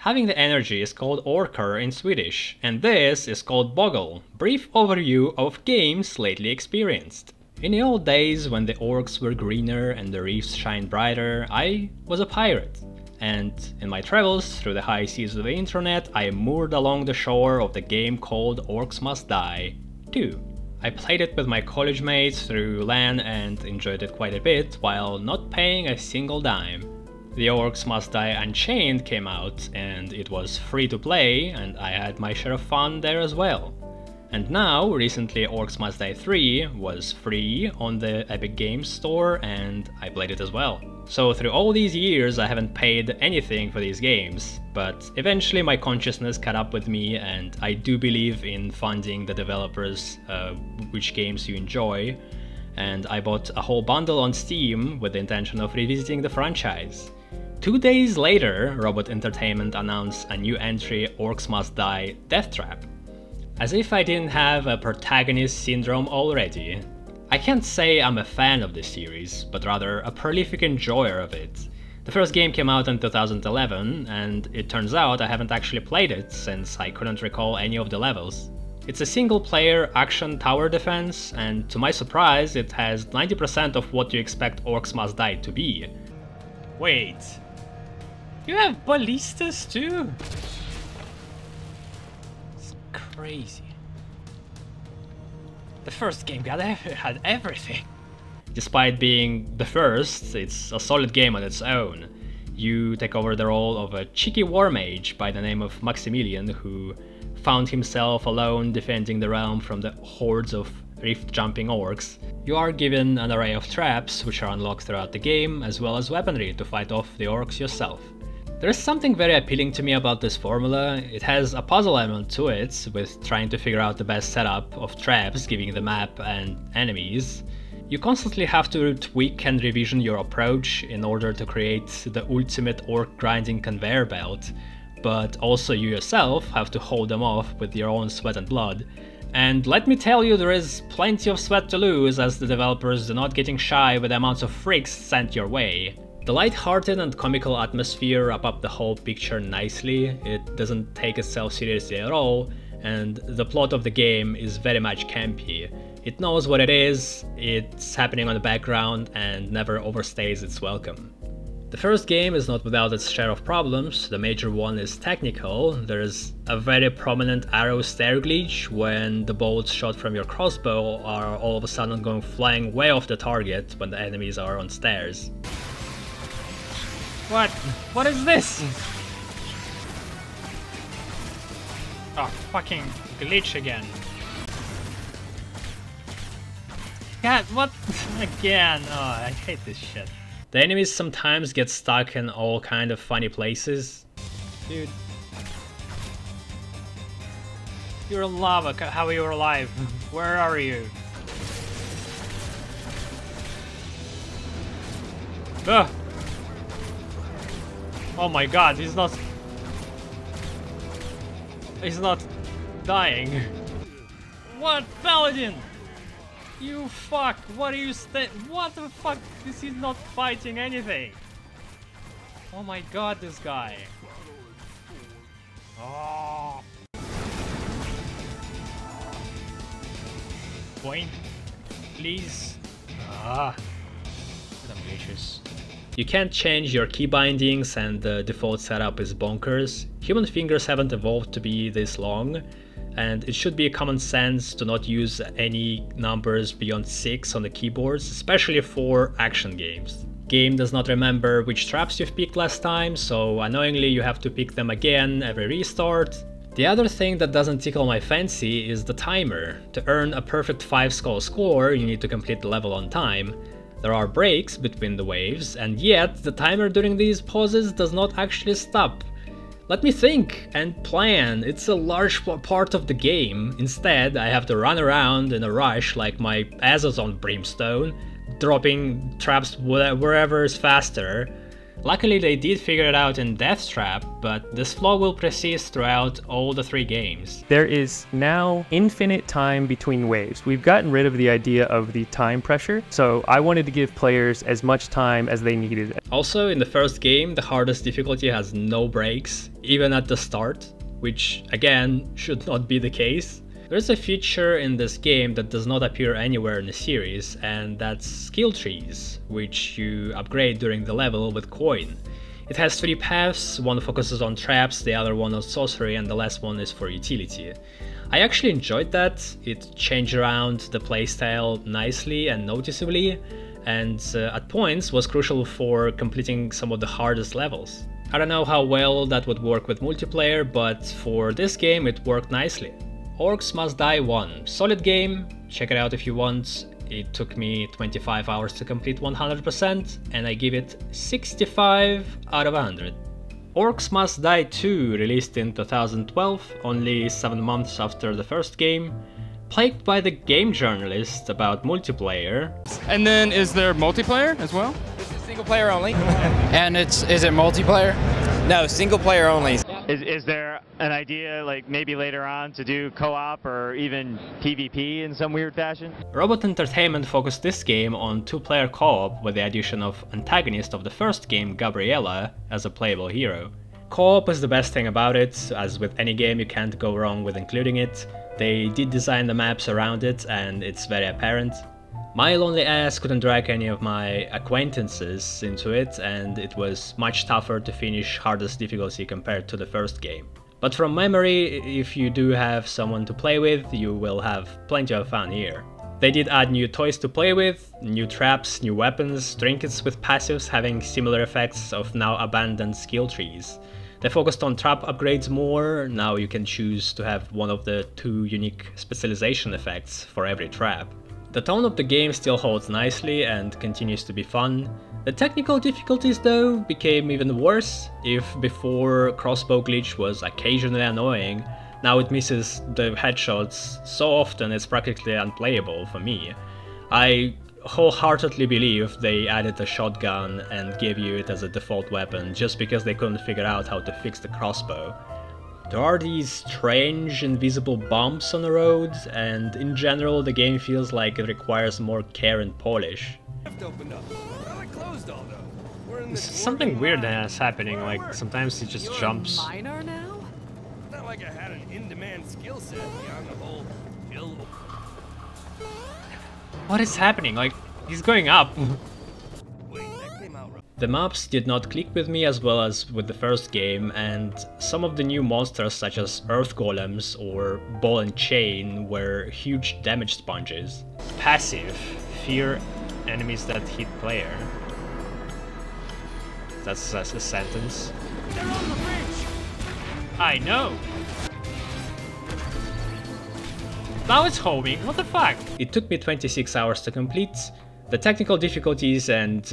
Having the energy is called orker in Swedish, and this is called Bogle, brief overview of games lately experienced. In the old days, when the orcs were greener and the reefs shined brighter, I was a pirate. And in my travels through the high seas of the internet, I moored along the shore of the game called Orcs Must Die 2. I played it with my college mates through LAN and enjoyed it quite a bit while not paying a single dime. The Orcs Must Die Unchained came out and it was free to play, and I had my share of fun there as well. And now, recently Orcs Must Die 3 was free on the Epic Games Store and I played it as well. So through all these years I haven't paid anything for these games, but eventually my consciousness caught up with me and I do believe in funding the developers which games you enjoy, and I bought a whole bundle on Steam with the intention of revisiting the franchise. 2 days later, Robot Entertainment announced a new entry, Orcs Must Die Death Trap. As if I didn't have a protagonist syndrome already. I can't say I'm a fan of this series, but rather a prolific enjoyer of it. The first game came out in 2011, and it turns out I haven't actually played it since I couldn't recall any of the levels. It's a single-player action tower defense, and to my surprise it has 90% of what you expect Orcs Must Die to be. Wait, you have ballistas too? Crazy. The first game had everything. Despite being the first, it's a solid game on its own. You take over the role of a cheeky war mage by the name of Maximilian, who found himself alone defending the realm from the hordes of rift-jumping orcs. You are given an array of traps which are unlocked throughout the game, as well as weaponry to fight off the orcs yourself. There is something very appealing to me about this formula. It has a puzzle element to it, with trying to figure out the best setup of traps given the map and enemies. You constantly have to tweak and revision your approach in order to create the ultimate orc grinding conveyor belt, but also you yourself have to hold them off with your own sweat and blood. And let me tell you, there is plenty of sweat to lose, as the developers are not getting shy with the amounts of freaks sent your way. The light-hearted and comical atmosphere wrap up the whole picture nicely. It doesn't take itself seriously at all, and the plot of the game is very much campy. It knows what it is, it's happening on the background, and never overstays its welcome. The first game is not without its share of problems. The major one is technical. There's a very prominent arrow stare glitch when the bolts shot from your crossbow are all of a sudden going flying way off the target when the enemies are on stairs. What? What is this? Oh, fucking glitch again. God, what? Again? Oh, I hate this shit. The enemies sometimes get stuck in all kind of funny places. Dude. You're in lava, how are you alive? Where are you? Ugh. Oh my god, he's not dying. What, Paladin? You fuck, what are you what the fuck? This is not fighting anything. Oh my god, this guy. Oh. Point, please. Ah. I'm glitches. You can't change your key bindings and the default setup is bonkers. Human fingers haven't evolved to be this long, and it should be common sense to not use any numbers beyond 6 on the keyboards, especially for action games. Game does not remember which traps you've picked last time, so annoyingly you have to pick them again every restart. The other thing that doesn't tickle my fancy is the timer. To earn a perfect 5 skull score, you need to complete the level on time. There are breaks between the waves, and yet the timer during these pauses does not actually stop. Let me think and plan, it's a large part of the game. Instead, I have to run around in a rush like my ass is on brimstone, dropping traps wherever is faster. Luckily they did figure it out in Death Trap, but this flaw will persist throughout all the 3 games. There is now infinite time between waves. We've gotten rid of the idea of the time pressure, so I wanted to give players as much time as they needed. Also, in the first game, the hardest difficulty has no breaks, even at the start, which again should not be the case. There's a feature in this game that does not appear anywhere in the series, and that's skill trees, which you upgrade during the level with coin. It has 3 paths, one focuses on traps, the other one on sorcery, and the last one is for utility. I actually enjoyed that. It changed around the playstyle nicely and noticeably, and at points was crucial for completing some of the hardest levels. I don't know how well that would work with multiplayer, but for this game it worked nicely. Orcs Must Die 1. Solid game, check it out if you want. It took me 25 hours to complete 100%, and I give it 65 out of 100. Orcs Must Die 2, released in 2012, only 7 months after the first game, plagued by the game journalist about multiplayer. And then is there multiplayer as well? This is single player only. And is it multiplayer? No, single player only. Is there an idea, like maybe later on, to do co-op or even PvP in some weird fashion? Robot Entertainment focused this game on 2-player co-op with the addition of antagonist of the first game, Gabriella, as a playable hero. Co-op is the best thing about it, as with any game you can't go wrong with including it. They did design the maps around it and it's very apparent. My lonely ass couldn't drag any of my acquaintances into it, and it was much tougher to finish hardest difficulty compared to the first game. But from memory, if you do have someone to play with, you will have plenty of fun here. They did add new toys to play with, new traps, new weapons, trinkets with passives having similar effects of now abandoned skill trees. They focused on trap upgrades more, now you can choose to have one of the 2 unique specialization effects for every trap. The tone of the game still holds nicely and continues to be fun. The technical difficulties though became even worse. If before crossbow glitch was occasionally annoying, now it misses the headshots so often it's practically unplayable for me. I wholeheartedly believe they added a shotgun and gave you it as a default weapon just because they couldn't figure out how to fix the crossbow. There are these strange invisible bumps on the road, and in general the game feels like it requires more care and polish. Something weird is happening, like sometimes it just jumps. Not like I had an in-demand skill set beyond the whole build. What is happening? Like, he's going up. Wait, that came out right. The maps did not click with me as well as with the first game, and some of the new monsters such as earth golems or ball and chain were huge damage sponges. Passive. Fear enemies that hit player. That's a sentence. They're on the bridge! I know! Now it's homing, what the fuck? It took me 26 hours to complete. The technical difficulties and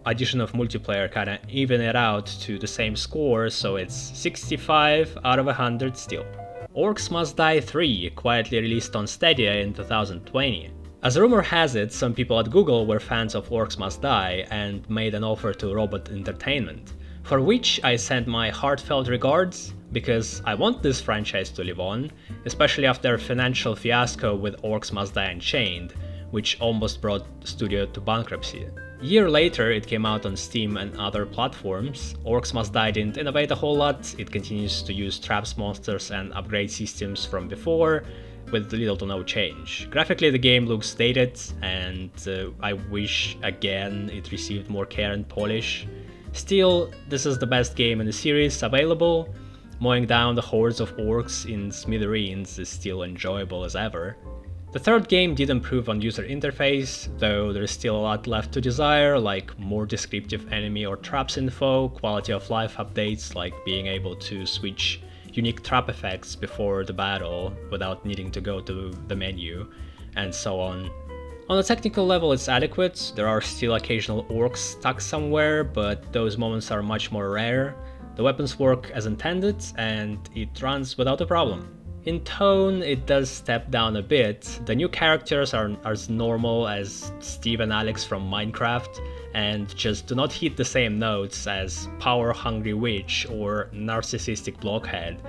addition of multiplayer kinda even it out to the same score, so it's 65 out of 100 still. Orcs Must Die 3, quietly released on Stadia in 2020. As rumor has it, some people at Google were fans of Orcs Must Die and made an offer to Robot Entertainment, for which I sent my heartfelt regards, because I want this franchise to live on, especially after their financial fiasco with Orcs Must Die Unchained, which almost brought the studio to bankruptcy. A year later it came out on Steam and other platforms. Orcs Must Die didn't innovate a whole lot, it continues to use traps, monsters and upgrade systems from before, with little to no change. Graphically the game looks dated, and I wish again it received more care and polish. Still, this is the best game in the series available. Mowing down the hordes of orcs in smithereens is still enjoyable as ever. The third game did improve on user interface, though there is still a lot left to desire, like more descriptive enemy or traps info, quality of life updates like being able to switch unique trap effects before the battle without needing to go to the menu, and so on. On a technical level it's adequate, there are still occasional orcs stuck somewhere, but those moments are much more rare. The weapons work as intended, and it runs without a problem. In tone, it does step down a bit. The new characters are as normal as Steve and Alex from Minecraft, and just do not hit the same notes as power-hungry witch or narcissistic blockhead.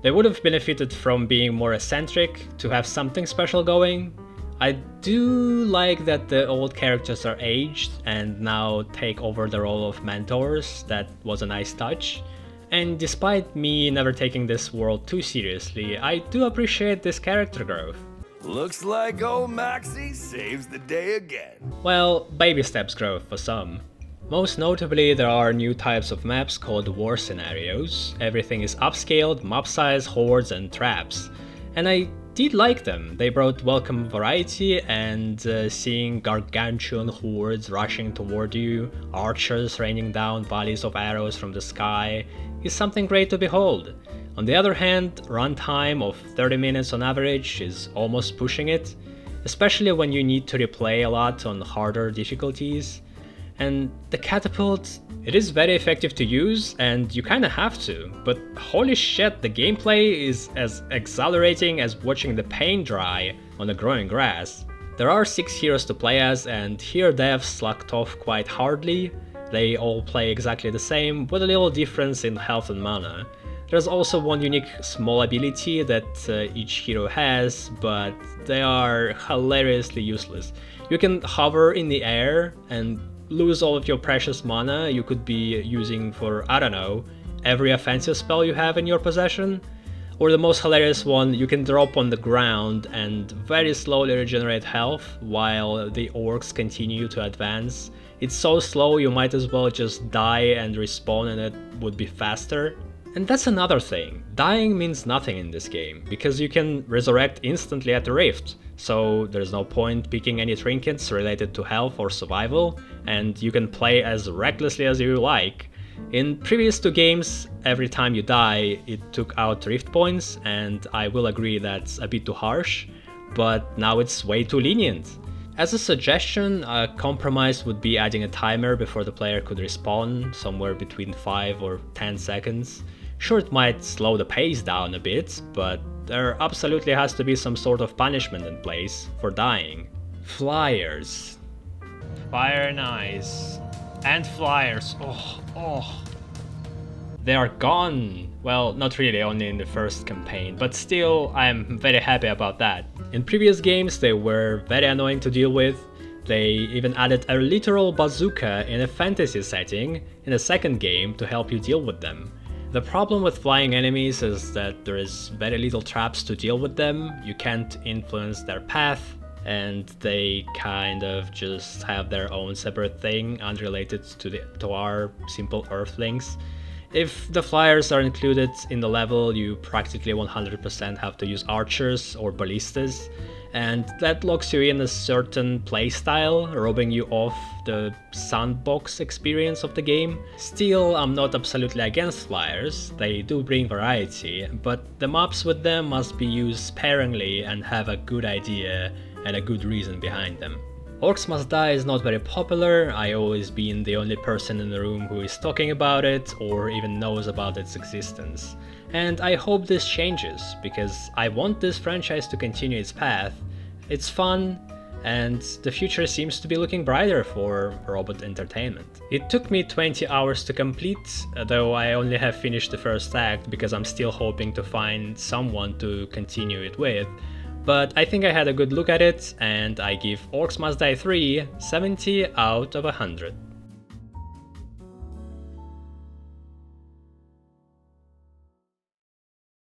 They would have benefited from being more eccentric to have something special going. I do like that the old characters are aged and now take over the role of mentors. That was a nice touch. And despite me never taking this world too seriously, I do appreciate this character growth. Looks like old Maxie saves the day again. Well, baby steps growth for some. Most notably, there are new types of maps called war scenarios. Everything is upscaled, mob size, hordes and traps. And I did like them. They brought welcome variety, and seeing gargantuan hordes rushing toward you, archers raining down volleys of arrows from the sky, is something great to behold. On the other hand, runtime of 30 minutes on average is almost pushing it, especially when you need to replay a lot on harder difficulties. And the catapult, it is very effective to use and you kinda have to, but holy shit, the gameplay is as exhilarating as watching the paint dry on the growing grass. There are 6 heroes to play as, and here devs slacked off quite hardly. They all play exactly the same, with a little difference in health and mana. There's also one unique small ability that each hero has, but they are hilariously useless. You can hover in the air and lose all of your precious mana you could be using for, I don't know, every offensive spell you have in your possession. Or the most hilarious one, you can drop on the ground and very slowly regenerate health while the orcs continue to advance. It's so slow you might as well just die and respawn and it would be faster. And that's another thing, dying means nothing in this game, because you can resurrect instantly at the rift, so there's no point picking any trinkets related to health or survival, and you can play as recklessly as you like. In previous 2 games, every time you die, it took out rift points, and I will agree that's a bit too harsh, but now it's way too lenient. As a suggestion, a compromise would be adding a timer before the player could respawn, somewhere between 5 or 10 seconds. Sure, it might slow the pace down a bit, but there absolutely has to be some sort of punishment in place for dying. Flyers. Fire and ice. And flyers. Oh. They are gone. Well, not really, only in the first campaign, but still, I'm very happy about that. In previous games, they were very annoying to deal with. They even added a literal bazooka in a fantasy setting in the second game to help you deal with them. The problem with flying enemies is that there is very little traps to deal with them. You can't influence their path, and they kind of just have their own separate thing unrelated to our simple earthlings. If the flyers are included in the level, you practically 100% have to use archers or ballistas, and that locks you in a certain playstyle, robbing you of the sandbox experience of the game. Still, I'm not absolutely against flyers, they do bring variety, but the mobs with them must be used sparingly and have a good idea and a good reason behind them. Orcs Must Die is not very popular. I always been the only person in the room who is talking about it or even knows about its existence. And I hope this changes, because I want this franchise to continue its path. It's fun, and the future seems to be looking brighter for robot entertainment. It took me 20 hours to complete, though I only have finished the first act because I'm still hoping to find someone to continue it with. But I think I had a good look at it, and I give Orcs Must Die 3 70 out of 100.